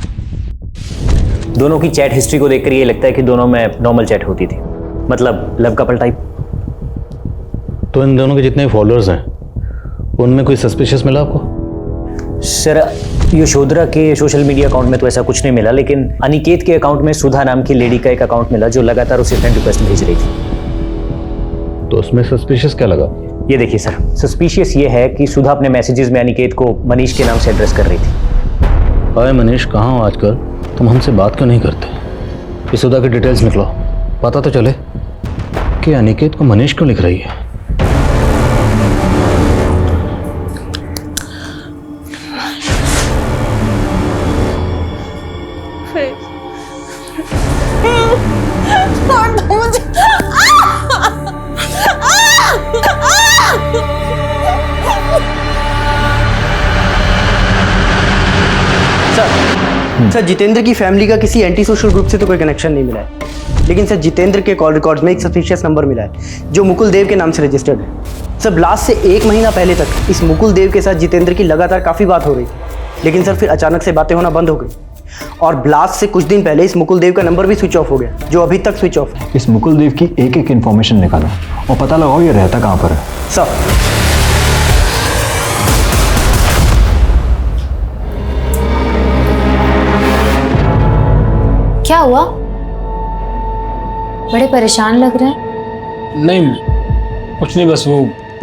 [SPEAKER 11] दोनों की चैट हिस्ट्री को देखकर ये लगता है कि दोनों में नॉर्मल चैट होती थी, मतलब लव कपल टाइप।
[SPEAKER 6] तो इन दोनों के जितने फॉलोअर्स हैं उनमें कोई सस्पिशियस मिला आपको?
[SPEAKER 11] सर यशोधरा के सोशल मीडिया अकाउंट में तो ऐसा कुछ नहीं मिला, लेकिन अनिकेत के अकाउंट में सुधा नाम की लेडी का एक अकाउंट मिला जो लगातार उसे फ्रेंड रिक्वेस्ट भेज रही थी।
[SPEAKER 6] तो उसमें सस्पिशियस क्या लगा?
[SPEAKER 11] ये देखिए सर, सस्पिशियस ये है कि सुधा अपने मैसेजेस में अनिकेत को मनीष के नाम से एड्रेस कर रही थी।
[SPEAKER 6] अरे मनीष कहाँ हो आजकल? तुम हमसे बात क्यों नहीं करते? इस सुधा की डिटेल्स निकलो, पता तो चले कि अनिकेत को मनीष क्यों लिख रही है।
[SPEAKER 9] सर जितेंद्र की फैमिली का किसी एंटी सोशल ग्रुप से तो कोई कनेक्शन नहीं मिला है, लेकिन सर जितेंद्र के कॉल रिकॉर्ड्स में एक सस्पिशियस नंबर मिला है जो मुकुल देव के नाम से रजिस्टर्ड है। सर ब्लास्ट से 1 महीना पहले तक इस मुकुल देव के साथ जितेंद्र की लगातार काफ़ी बात हो रही थी, लेकिन सर फिर अचानक से बातें होना बंद हो गई और ब्लास्ट से कुछ दिन पहले इस मुकुल देव का नंबर भी स्विच ऑफ हो गया, जो अभी तक स्विच ऑफ है।
[SPEAKER 12] इस मुकुल देव की एक एक इन्फॉर्मेशन निकालो और पता लगाओ ये रहता कहाँ पर है।
[SPEAKER 9] सर
[SPEAKER 8] क्या हुआ? बड़े परेशान लग रहे हैं।
[SPEAKER 5] नहीं कुछ नहीं, बस वो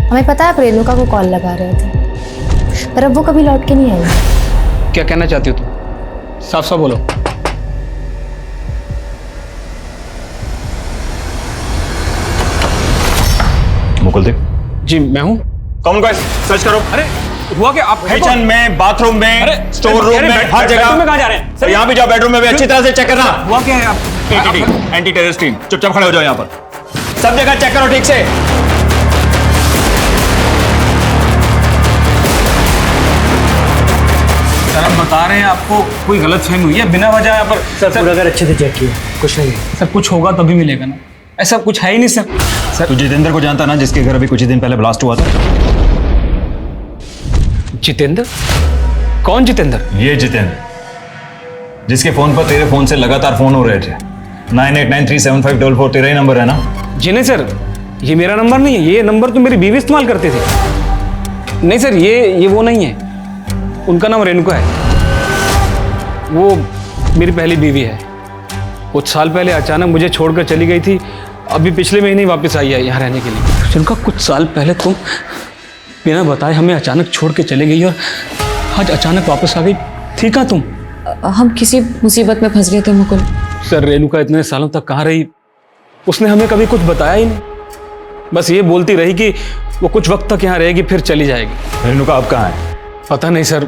[SPEAKER 8] हमें पता है रेणुका को कॉल लगा रहे थे, पर अब वो कभी लौट के नहीं आएगी।
[SPEAKER 5] क्या कहना चाहती हो तुम? साफ साफ बोलो।
[SPEAKER 12] मुकुल देव
[SPEAKER 5] जी मैं हूँ।
[SPEAKER 16] कौन गाइस सर्च करो।
[SPEAKER 5] अरे हुआ क्या? आप
[SPEAKER 16] किचन में, बाथरूम में, स्टोर रूम में, हर जगह
[SPEAKER 5] में कहाँ जा रहे हैं?
[SPEAKER 16] सर यहाँ भी जाओ, बेडरूम में भी अच्छी तरह से चेक करना।
[SPEAKER 5] हुआ क्या है? आप
[SPEAKER 16] एंटी टेररिस्ट टीम चुपचाप खड़े हो जाओ यहाँ पर, सब जगह चेक करो ठीक से।
[SPEAKER 5] सर हम बता रहे हैं आपको कोई गलत फहमी हुई है बिना वजह यहाँ पर।
[SPEAKER 9] सर पूरा घर अच्छे से चेक किया, कुछ नहीं है।
[SPEAKER 5] सर कुछ होगा तभी मिलेगा ना, ऐसा कुछ है ही नहीं सर।
[SPEAKER 16] सर तू जितेंद्र को जानता ना, जिसके घर अभी कुछ ही दिन पहले ब्लास्ट हुआ था?
[SPEAKER 5] जितेंद्र? कौन जितेंद्र?
[SPEAKER 16] ये जितेंद्र जिसके फोन पर तेरे फोन से लगातार फोन हो रहे थे। 98937544 तेरा ही नंबर है ना?
[SPEAKER 5] जी नहीं सर, ये मेरा नंबर नहीं है, ये नंबर तो मेरी बीवी इस्तेमाल करती थी। नहीं सर ये वो नहीं है, उनका नाम रेणुका है, वो मेरी पहली बीवी है। कुछ साल पहले अचानक मुझे छोड़कर चली गई थी, अभी पिछले महीने ही वापस आई है यहाँ रहने के लिए। रेणुका कुछ साल पहले तुम बिना बताए हमें अचानक छोड़ के चली गई और आज अचानक वापस आ गई। ठीक है तुम?
[SPEAKER 7] हम किसी मुसीबत में फंस गए थे मुकुल।
[SPEAKER 5] सर रेणुका इतने सालों तक कहाँ रही? उसने हमें कभी कुछ बताया ही नहीं, बस ये बोलती रही कि वो कुछ वक्त तक यहाँ रहेगी फिर चली जाएगी।
[SPEAKER 16] रेणुका अब कहाँ है?
[SPEAKER 5] पता नहीं सर,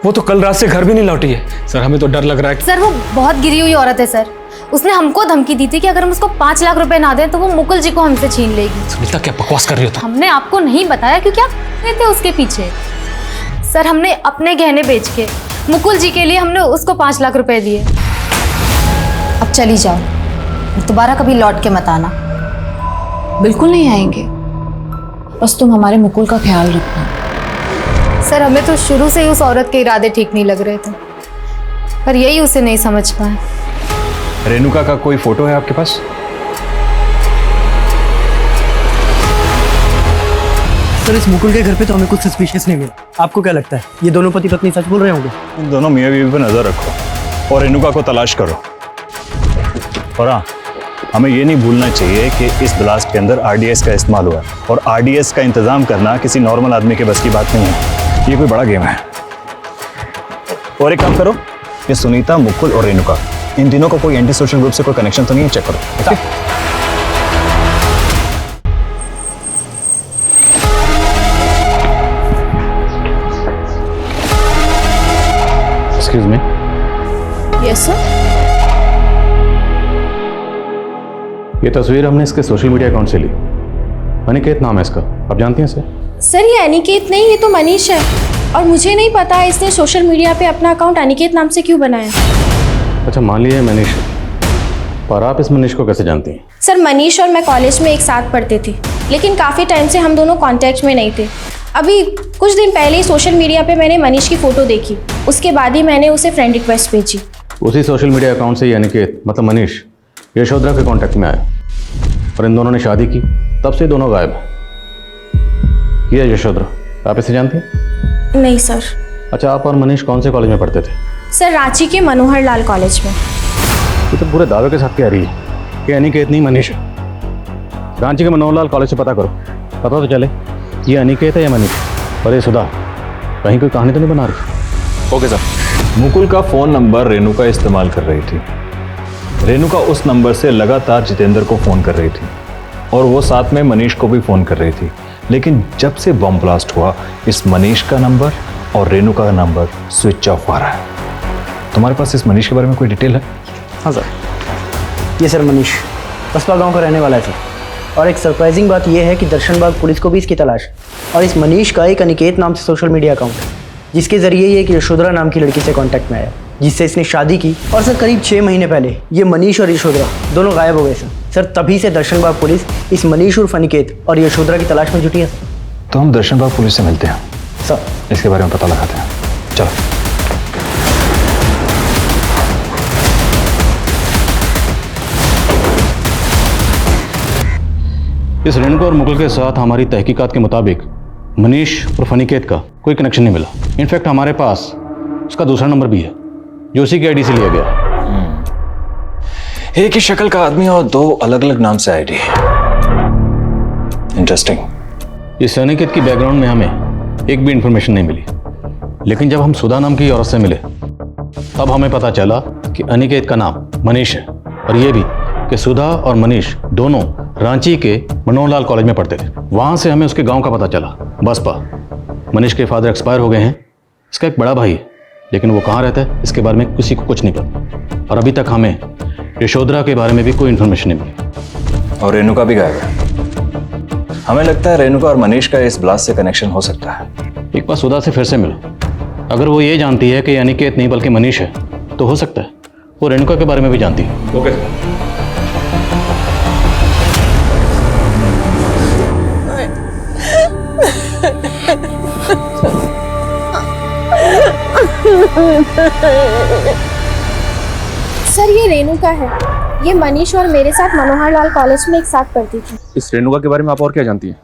[SPEAKER 5] वो तो कल रात से घर भी नहीं लौटी है। सर हमें तो डर लग रहा है।
[SPEAKER 8] सर वो बहुत गिरी हुई औरत है सर, उसने हमको धमकी दी थी कि अगर हम उसको 5 लाख रुपए ना दें तो वो मुकुल जी को हमसे छीन लेगी।
[SPEAKER 5] सुनीता क्या बकवास कर रही हो तुम?
[SPEAKER 8] हमने आपको नहीं बताया क्योंकि आप गए थे उसके पीछे। सर हमने अपने गहने बेच के मुकुल जी के लिए हमने उसको 5 लाख रुपए दिए।
[SPEAKER 17] अब चली जाओ, दोबारा कभी लौट के मत आना।
[SPEAKER 7] बिल्कुल नहीं आएंगे, बस तुम हमारे मुकुल का ख्याल रखना।
[SPEAKER 8] सर हमें तो शुरू से ही उस औरत के इरादे ठीक नहीं लग रहे थे, पर यही उसे नहीं समझ पाए।
[SPEAKER 12] रेणुका का कोई फोटो है आपके पास?
[SPEAKER 9] सर इस मुकुल के घर पे तो हमें कुछ सस्पिशियस नहीं मिला। आपको क्या लगता है ये दोनों पति पत्नी सच बोल रहे होंगे?
[SPEAKER 12] इन दोनों मियाँ बीवी पर नजर रखो और रेणुका को तलाश करो। और हाँ, हमें ये नहीं भूलना चाहिए कि इस ब्लास्ट के अंदर आरडीएस का इस्तेमाल हुआ है और आरडीएस का इंतजाम करना किसी नॉर्मल आदमी के बस की बात नहीं है, ये कोई बड़ा गेम है। और एक काम करो, ये सुनीता, मुकुल और रेणुका, इन तीनों को कोई एंटी सोशल ग्रुप से कोई कनेक्शन तो नहीं है, चेक करो। Okay?
[SPEAKER 6] Excuse me.
[SPEAKER 7] Yes sir.
[SPEAKER 6] ये तस्वीर हमने इसके सोशल मीडिया अकाउंट से ली। अनिकेत नाम है इसका, आप जानती हैं इसे?
[SPEAKER 18] सर ये अनिकेत नहीं, ये तो मनीष है, और मुझे नहीं पता इसने सोशल मीडिया पे अपना अकाउंट अनिकेत नाम से क्यों बनाया।
[SPEAKER 6] अच्छा मान लिया मनीष, पर आप इस मनीष को कैसे जानती हैं?
[SPEAKER 18] सर मनीष और मैं कॉलेज में एक साथ पढ़ते थे, लेकिन काफ़ी टाइम से हम दोनों कांटेक्ट में नहीं थे। अभी कुछ दिन पहले ही सोशल मीडिया पे मैंने मनीष की फ़ोटो देखी, उसके बाद ही मैंने उसे फ्रेंड रिक्वेस्ट भेजी।
[SPEAKER 6] उसी सोशल मीडिया अकाउंट से यानी कि मतलब मनीष यशोधरा के कांटेक्ट में आया और इन दोनों ने शादी की, तब से दोनों गायब हैं। ये यशोधरा, आप इसे जानती हैं?
[SPEAKER 18] नहीं सर।
[SPEAKER 6] अच्छा, आप और मनीष कौन से कॉलेज में पढ़ते थे?
[SPEAKER 18] सर रांची के मनोहर लाल कॉलेज में।
[SPEAKER 6] ये तो पूरे दावे के साथ कह रही है कि अनिकेत नहीं मनीष है। रांची के मनोहर लाल कॉलेज से पता करो, पता तो चले ये अनिकेत है या मनीष। और ये सुधा कहीं कोई कहानी तो नहीं बना रही?
[SPEAKER 16] Okay sir. मुकुल का फोन नंबर रेणुका इस्तेमाल कर रही थी। रेणुका उस नंबर से लगातार जितेंद्र को फोन कर रही थी और वो साथ में मनीष को भी फोन कर रही थी। लेकिन जब से बम ब्लास्ट हुआ, इस मनीष का नंबर और रेणुका का नंबर स्विच ऑफ आ रहा है। तुम्हारे पास इस मनीष के बारे में कोई डिटेल है?
[SPEAKER 9] हाँ सर, ये सर मनीष बसपा गांव का रहने वाला है सर। और एक सरप्राइजिंग बात यह है कि दर्शनबाग पुलिस को भी इसकी तलाश है। और इस मनीष का एक अनिकेत नाम से सोशल मीडिया अकाउंट है, जिसके जरिए ये एक यशोधरा नाम की लड़की से कांटेक्ट में आया, जिससे इसने शादी की। और सर करीब 6 महीने पहले ये मनीष और यशोधरा दोनों गायब हो गए सर। तभी से दर्शनबाग पुलिस इस मनीष उर्फ अनिकेत और यशोधरा की तलाश में जुटी है।
[SPEAKER 16] तो हम दर्शनबाग पुलिस से मिलते हैं
[SPEAKER 9] सर,
[SPEAKER 16] इसके बारे में पता लगाते हैं। चलो।
[SPEAKER 6] इस रेणुका और मुकुल के साथ हमारी तहकीकात के मुताबिक मनीष और अनिकेत का कोई कनेक्शन नहीं मिला। इनफैक्ट हमारे पास उसका दूसरा नंबर भी है जो उसी की आईडी से लिया गया।
[SPEAKER 16] एक ही शक्ल का आदमी और 2 अलग अलग नाम से आईडी। इंटरेस्टिंग।
[SPEAKER 6] इस अनिकेत की बैकग्राउंड में हमें एक भी इंफॉर्मेशन नहीं मिली, लेकिन जब हम सुधा नाम की औरत से मिले तब हमें पता चला कि अनिकेत का नाम मनीष है और ये भी कि सुधा और मनीष दोनों रांची के मनोहर लाल कॉलेज में पढ़ते थे। वहां से हमें उसके गांव का पता चला, बसपा। मनीष के फादर एक्सपायर हो गए हैं, इसका एक बड़ा भाई है, लेकिन वो कहाँ रहता है इसके बारे में किसी को कुछ नहीं पता। और अभी तक हमें यशोधरा के बारे में भी कोई इन्फॉर्मेशन नहीं मिली।
[SPEAKER 16] और रेणुका भी गायब है। हमें लगता है रेणुका और मनीष का इस ब्लास्ट से कनेक्शन हो सकता है।
[SPEAKER 6] एक बार सुधा से फिर से मिलो, अगर वो ये जानती है कि अनिकेत नहीं बल्कि मनीष है तो हो सकता है वो रेणुका के बारे में भी जानती है।
[SPEAKER 10] ओके।
[SPEAKER 18] सर ये रेणुका है, ये मनीष और मेरे साथ मनोहर लाल कॉलेज में एक साथ पढ़ती थी।
[SPEAKER 10] इस रेणुका के बारे में आप और क्या जानती हैं?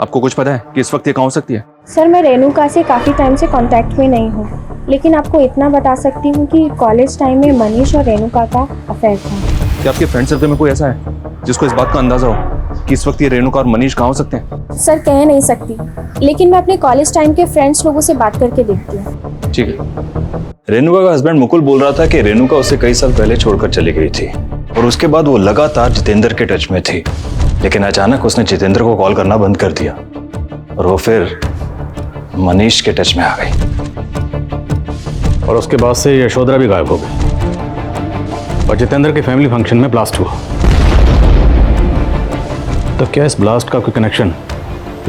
[SPEAKER 10] आपको कुछ पता है कि इस वक्त ये कहाँ हो सकती है?
[SPEAKER 18] सर मैं रेणुका से काफ़ी टाइम से कांटेक्ट में नहीं हूँ, लेकिन आपको इतना बता सकती हूँ कि कॉलेज टाइम में मनीष और रेणुका का अफेयर था।
[SPEAKER 10] क्या आपके फ्रेंड सर्कल में कोई ऐसा है जिसको इस बात का अंदाजा हो कि इस वक्त ये रेणुका और मनीष कहाँ हो सकते हैं?
[SPEAKER 18] सर कह नहीं सकती, लेकिन मैं अपने कॉलेज टाइम के फ्रेंड्स लोगों से बात करके देखती हूँ।
[SPEAKER 16] ठीक है। रेणुका का हस्बैंड मुकुल बोल रहा था कि रेणुका उसे कई साल पहले छोड़कर चली गई थी और उसके बाद वो लगातार जितेंद्र के टच में थी, लेकिन अचानक उसने जितेंद्र को कॉल करना बंद कर दिया और वो फिर मनीष के टच में आ गई।
[SPEAKER 6] और उसके बाद से यशोधरा भी गायब हो गई और जितेंद्र के फैमिली फंक्शन में ब्लास्ट हुआ। तो क्या इस ब्लास्ट का कोई कनेक्शन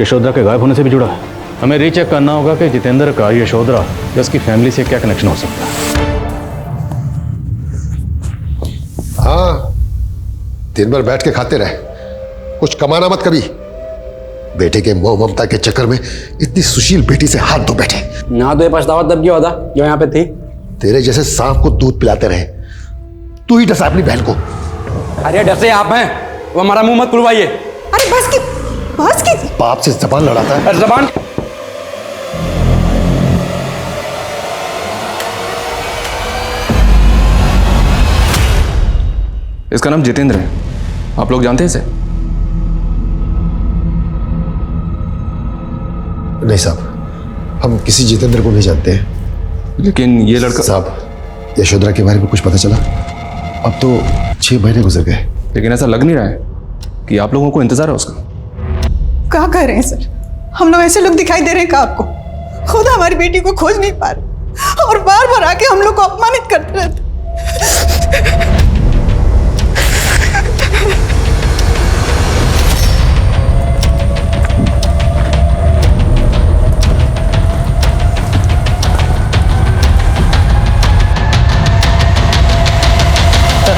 [SPEAKER 6] यशोधरा के गायब होने से भी जुड़ा है? हमें रीचेक करना होगा कि जितेंद्र का यशोधरा या उसकी फैमिली से क्या कनेक्शन हो सकता है।
[SPEAKER 3] हाँ, दिन भर बैठ के खाते रहे, कुछ कमाना मत कभी। बेटे के मोह ममता के चक्कर में इतनी सुशील बेटी से हाथ धो बैठे।
[SPEAKER 4] ना तो ये पछतावा तब क्यों होता जो यहाँ पे थी?
[SPEAKER 3] तेरे जैसे सांप को दूध पिलाते रहे, तू ही डसा अपनी बहन को।
[SPEAKER 4] अरे डसे आप हैं, वो हमारा मुंह मत खुलवाइए।
[SPEAKER 2] अरे बस की
[SPEAKER 3] बाप से जबान लड़ाता है।
[SPEAKER 4] जबान
[SPEAKER 10] इसका नाम जितेंद्र है, आप लोग जानते हैं इसे?
[SPEAKER 3] नहीं साहब, हम किसी जितेंद्र को नहीं जानते हैं।
[SPEAKER 10] लेकिन ये लड़का
[SPEAKER 3] साहब, यशोधरा के बारे में कुछ पता चला? अब तो 6 महीने गुजर गए।
[SPEAKER 10] लेकिन ऐसा लग नहीं रहा है कि आप लोगों को इंतजार है उसका।
[SPEAKER 2] क्या कह रहे हैं सर? हम लोग ऐसे लोग दिखाई दे रहे हैं क्या आपको? खुद हमारी बेटी को खोज नहीं पा रहे और बार बार आके हम लोग को अपमानित करते रहते।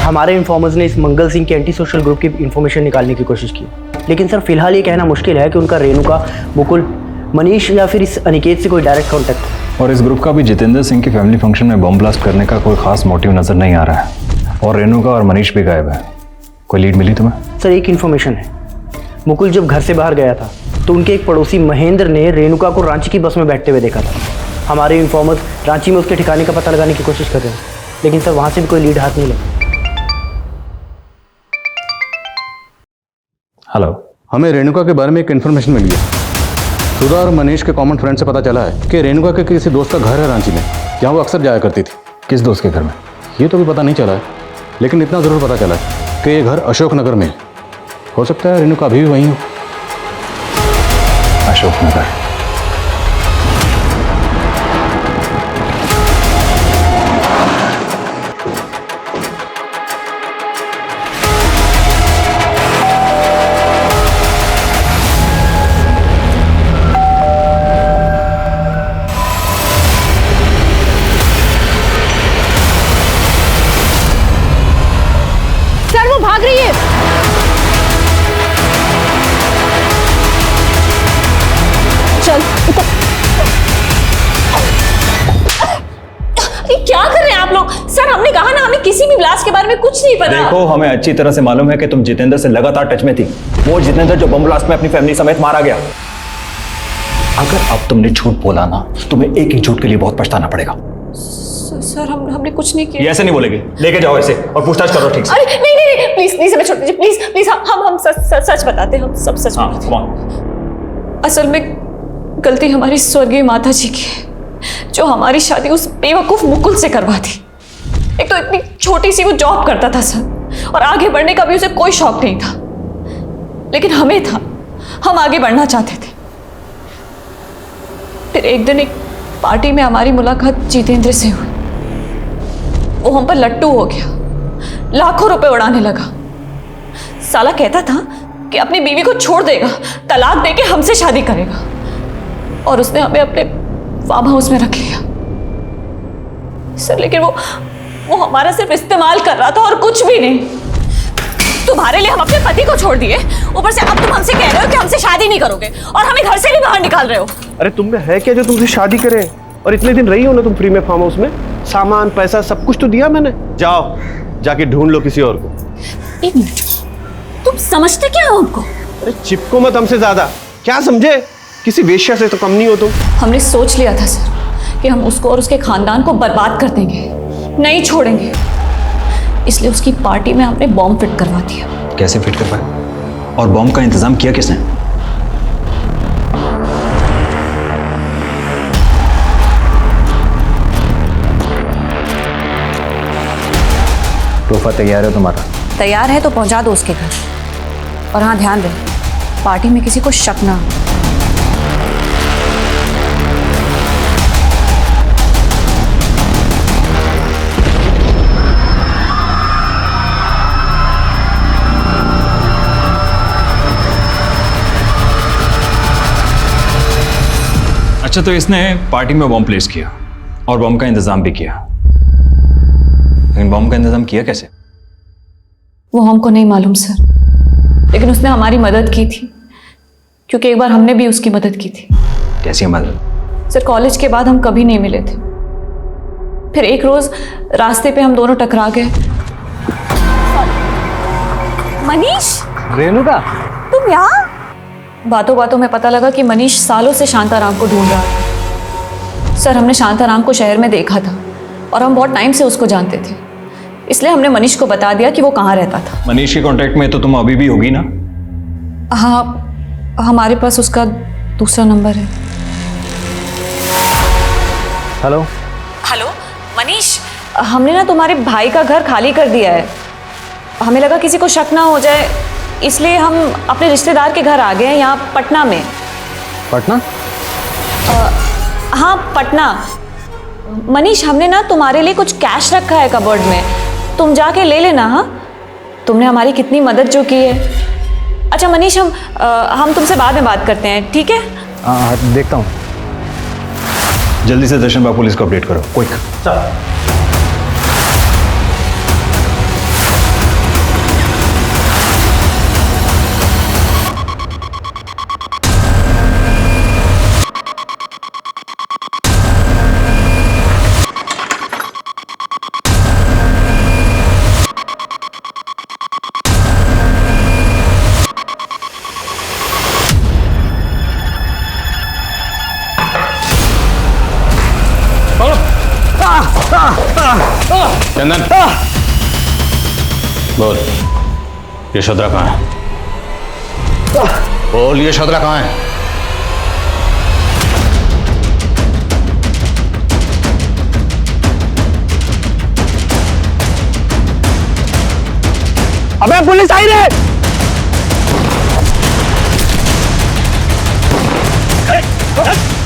[SPEAKER 9] हमारे इन्फॉर्मर्स ने इस मंगल सिंह के एंटी सोशल ग्रुप की इन्फॉर्मेशन निकालने की कोशिश की, लेकिन सर फिलहाल ये कहना मुश्किल है कि उनका रेणुका, मुकुल, मनीष या फिर इस अनिकेत से कोई डायरेक्ट कॉन्टैक्ट है।
[SPEAKER 16] और इस ग्रुप का भी जितेंद्र सिंह की फैमिली फंक्शन में बम ब्लास्ट करने का कोई खास मोटिव नजर नहीं आ रहा है। और रेणुका और मनीष भी गायब है। कोई लीड मिली तुम्हें?
[SPEAKER 9] सर एक इन्फॉर्मेशन है, मुकुल जब घर से बाहर गया था तो उनके एक पड़ोसी महेंद्र ने रेणुका को रांची की बस में बैठते हुए देखा था। हमारे इन्फॉर्मर्स रांची में उसके ठिकाने का पता लगाने की कोशिश कर रहे हैं, लेकिन सर वहाँ से भी कोई लीड हाथ नहीं लगा।
[SPEAKER 6] हेलो, हमें रेणुका के बारे में एक इन्फॉर्मेशन मिली है। सुधा और मनीष के कॉमन फ्रेंड से पता चला है कि रेणुका के किसी दोस्त का घर है रांची में, जहाँ वो अक्सर जाया करती थी।
[SPEAKER 16] किस दोस्त के घर में?
[SPEAKER 6] ये तो भी पता नहीं चला है, लेकिन इतना ज़रूर पता चला है कि ये घर अशोकनगर में है। हो सकता है रेणुका अभी भी वहीं हो।
[SPEAKER 16] अशोकनगर?
[SPEAKER 8] सर वो भाग रही है।
[SPEAKER 7] चल ये क्या कर रहे हैं आप लोग? सर हमने कहा ना, हमें किसी भी ब्लास्ट के बारे में कुछ नहीं पता।
[SPEAKER 16] देखो, हमें अच्छी तरह से मालूम है कि तुम जितेंद्र से लगातार टच में थी। वो जितेंद्र जो बम ब्लास्ट में अपनी फैमिली समेत मारा गया। अगर अब तुमने झूठ बोला ना, तो तुम्हें एक ही झूठ के लिए बहुत पछताना पड़ेगा।
[SPEAKER 7] सर हमने कुछ नहीं किया।
[SPEAKER 16] ये ऐसे नहीं बोलेगी, लेके जाओ ऐसे और पूछताछ करो ठीक से।
[SPEAKER 7] अरे नहीं नहीं नहीं, प्लीज हमें छोड़ दीजिए, प्लीज हम सच बताते हैं, हम सब सच बताते हैं। असल में गलती हमारी स्वर्गीय माता जी की है, जो हमारी शादी उस बेवकूफ मुकुल से करवा दी। एक तो इतनी छोटी सी वो जॉब करता था सर, और आगे बढ़ने का भी उसे कोई शौक नहीं था, लेकिन हमें था, हम आगे बढ़ना चाहते थे। फिर एक दिन एक पार्टी में हमारी मुलाकात जितेंद्र से हुई। वो हम पर लट्टू हो गया, लाखों रुपए उड़ाने लगा। साला कहता था कि अपनी बीवी को छोड़ देगा, तलाक देके हमसे शादी करेगा, और उसने हमें अपने फार्म हाउस में रख लिया सर। लेकिन वो हमारा सिर्फ इस्तेमाल कर रहा था और कुछ भी नहीं। तुम्हारे लिए हम अपने पति को छोड़ दिए, ऊपर से अब तुम हमसे कह रहे हो कि हमसे शादी नहीं करोगे, और हमें घर से भी बाहर निकाल रहे हो।
[SPEAKER 19] अरे तुम में है क्या जो तुमसे शादी करे? और इतने दिन रही हो ना तुम फ्री में फार्म हाउस में, सामान पैसा सब कुछ तो दिया मैंने। जाओ जाके ढूंढ लो किसी और को।
[SPEAKER 7] एक मिनट, तुम समझते क्या हो हमको?
[SPEAKER 19] अरे चिपको मत हमसे ज्यादा, क्या समझे? किसी वेश्या से तो कम नहीं हो तुम।
[SPEAKER 7] हमने सोच लिया था सर कि हम उसको और उसके खानदान को बर्बाद कर देंगे, नहीं छोड़ेंगे। इसलिए उसकी पार्टी में हमने बॉम्ब फिट करवा दिया।
[SPEAKER 16] कैसे फिट कर पाए? और बॉम्ब का इंतजाम किया किसने?
[SPEAKER 11] तोहफा तैयार है तुम्हारा?
[SPEAKER 17] तैयार है तो पहुंचा दो उसके घर। और हाँ ध्यान रहे, पार्टी में किसी को शक ना हो।
[SPEAKER 16] अच्छा, तो इसने पार्टी में बॉम्ब प्लेस किया और बॉम्ब का इंतजाम भी किया, लेकिन बॉम्ब का इंतजाम किया कैसे?
[SPEAKER 7] वो हमको नहीं मालूम सर, लेकिन उसने हमारी मदद की थी, क्योंकि एक बार हमने भी उसकी मदद की थी।
[SPEAKER 16] कैसी मदद?
[SPEAKER 7] सर कॉलेज के बाद हम कभी नहीं मिले थे, फिर एक रोज रास्ते पे हम दोनों टकरा गए। मनीष,
[SPEAKER 19] रेणुका,
[SPEAKER 7] तुम यहाँ? बातों बातों में पता लगा कि मनीष सालों से शांताराम को ढूंढ रहा था। सर हमने शांताराम को शहर में देखा था, और हम बहुत टाइम से उसको जानते थे, इसलिए हमने मनीष को बता दिया कि वो कहाँ रहता था।
[SPEAKER 16] मनीष के कांटेक्ट में तो तुम अभी भी होगी ना?
[SPEAKER 7] हाँ, हमारे पास उसका दूसरा नंबर है।
[SPEAKER 9] हेलो
[SPEAKER 7] हेलो मनीष, हमने ना तुम्हारे भाई का घर खाली कर दिया है। हमें लगा किसी को शक ना हो जाए, इसलिए हम अपने रिश्तेदार के घर आ गए हैं, यहाँ पटना में।
[SPEAKER 9] पटना?
[SPEAKER 7] हाँ पटना। मनीष, हमने ना तुम्हारे लिए कुछ कैश रखा है कबर्ड में, तुम जाके ले लेना। हाँ, तुमने हमारी कितनी मदद जो की है। अच्छा मनीष, हम तुमसे बाद में बात करते हैं, ठीक है?
[SPEAKER 9] हाँ देखता हूँ।
[SPEAKER 16] जल्दी से दर्शन बाबू पुलिस को अपडेट करो, क्विक।
[SPEAKER 6] चंदन, बोल यशोधरा कहाँ है? बोल यशोधरा कहाँ है?
[SPEAKER 5] अबे पुलिस आई रे!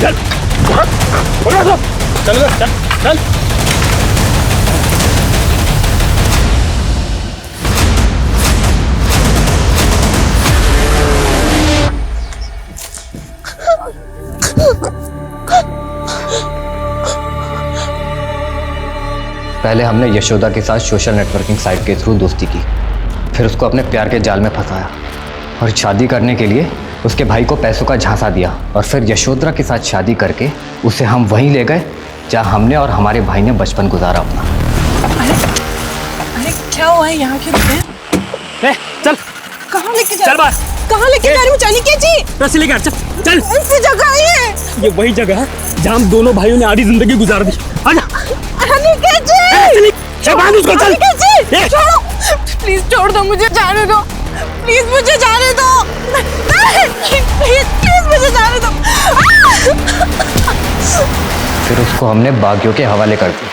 [SPEAKER 5] चल चल चल चल।
[SPEAKER 11] पहले हमने यशोदा के साथ सोशल नेटवर्किंग साइट के थ्रू दोस्ती की, फिर उसको अपने प्यार के जाल में फंसाया और शादी करने के लिए उसके भाई को पैसों का झांसा दिया, और फिर यशोधरा के साथ शादी करके उसे हम वहीं ले गए जहाँ हमने और हमारे भाई ने बचपन गुजारा अपना।
[SPEAKER 1] अरे क्या हुआ है, यहाँ क्यों रुके?
[SPEAKER 5] चल
[SPEAKER 1] कहाँ लेके जा?
[SPEAKER 5] चल बाहर।
[SPEAKER 1] कहाँ लेके जा रही हूँ? जानी के जी
[SPEAKER 5] रस्सी लेके चल चल।
[SPEAKER 1] ऐसी जगह है
[SPEAKER 5] ये वही जगह है जहाँ हम दोनों भाइयों ने आधी जिंदगी गुजार दी। आजा
[SPEAKER 1] अनिकेत जी,
[SPEAKER 5] चल बांध उसको, चल।
[SPEAKER 1] अनिकेत जी छोड़ो, प्लीज छोड़ दो, मुझे जाने दो, प्लीज मुझे जाने दो, प्लीज प्लीज मुझे जाने दो।
[SPEAKER 11] फिर उसको हमने बागियों के हवाले कर दिया।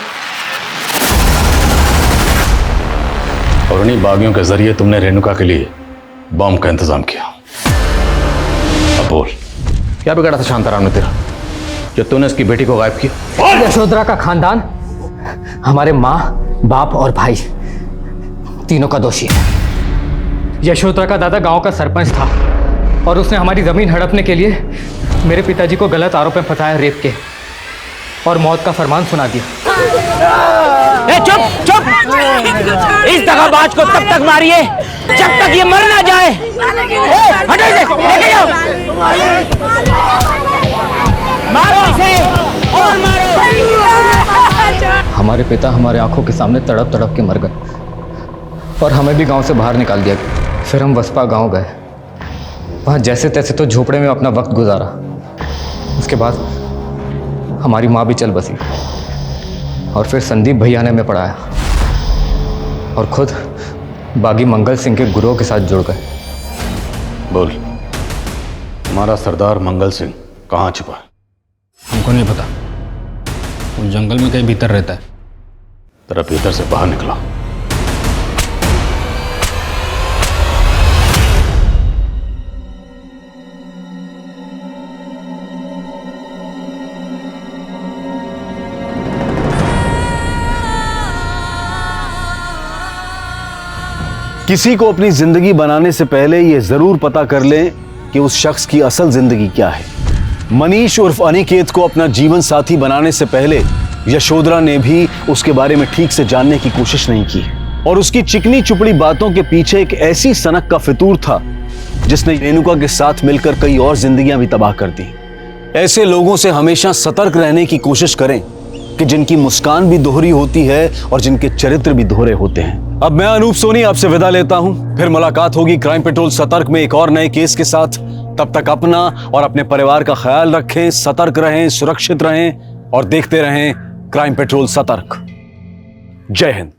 [SPEAKER 6] और उन्हीं बागियों के जरिए तुमने रेणुका के लिए बॉम्ब का इंतजाम किया। अब बोल, क्या बिगाड़ा था शांताराम ने तेरा जो तूने उसकी बेटी को गायब किया?
[SPEAKER 11] यशोधरा का खानदान हमारे माँ, बाप और भाई तीनों का दोषी है। यशोधरा का दादा गांव का सरपंच था और उसने हमारी जमीन हड़पने के लिए मेरे पिताजी को गलत आरोप में फंसाया, रेप के, और मौत का फरमान सुना दिया।
[SPEAKER 5] ए चुप चुप, इस दगाबाज को तब तक मारिए जब तक ये मर ना जाए। हटो इसे, लेके जाओ, मारो इसे और मारो।
[SPEAKER 11] हमारे पिता हमारे आंखों के सामने तड़प तड़प के मर गए और हमें भी गांव से बाहर निकाल दिया गया। फिर हम वसपा गांव गए, वहाँ जैसे तैसे तो झोपड़े में अपना वक्त गुजारा। उसके बाद हमारी माँ भी चल बसी और फिर संदीप भैया ने हमें पढ़ाया और खुद बागी मंगल सिंह के गुरुओं के साथ जुड़ गए।
[SPEAKER 6] बोल, हमारा सरदार मंगल सिंह कहाँ छुपा है?
[SPEAKER 4] हमको नहीं पता, वो जंगल में कहीं भीतर रहता है।
[SPEAKER 6] तेरा भीतर से बाहर निकला।
[SPEAKER 12] किसी को अपनी जिंदगी बनाने से पहले यह जरूर पता कर लें कि उस शख्स की असल जिंदगी क्या है। मनीष उर्फ अनिकेत को अपना जीवन साथी बनाने से पहले यशोधरा ने भी उसके बारे में ठीक से जानने की कोशिश नहीं की और उसकी चिकनी चुपड़ी बातों के पीछे एक ऐसी सनक का फितूर था जिसने रेणुका के साथ मिलकर कई और जिंदगियां भी तबाह कर दी। ऐसे लोगों से हमेशा सतर्क रहने की कोशिश करें कि जिनकी मुस्कान भी दोहरी होती है और जिनके चरित्र भी दोहरे होते हैं। अब मैं अनूप सोनी आपसे विदा लेता हूं, फिर मुलाकात होगी क्राइम पेट्रोल सतर्क में एक और नए केस के साथ। तब तक अपना और अपने परिवार का ख्याल रखें, सतर्क रहें, सुरक्षित रहें और देखते रहें क्राइम पेट्रोल सतर्क। जय हिंद।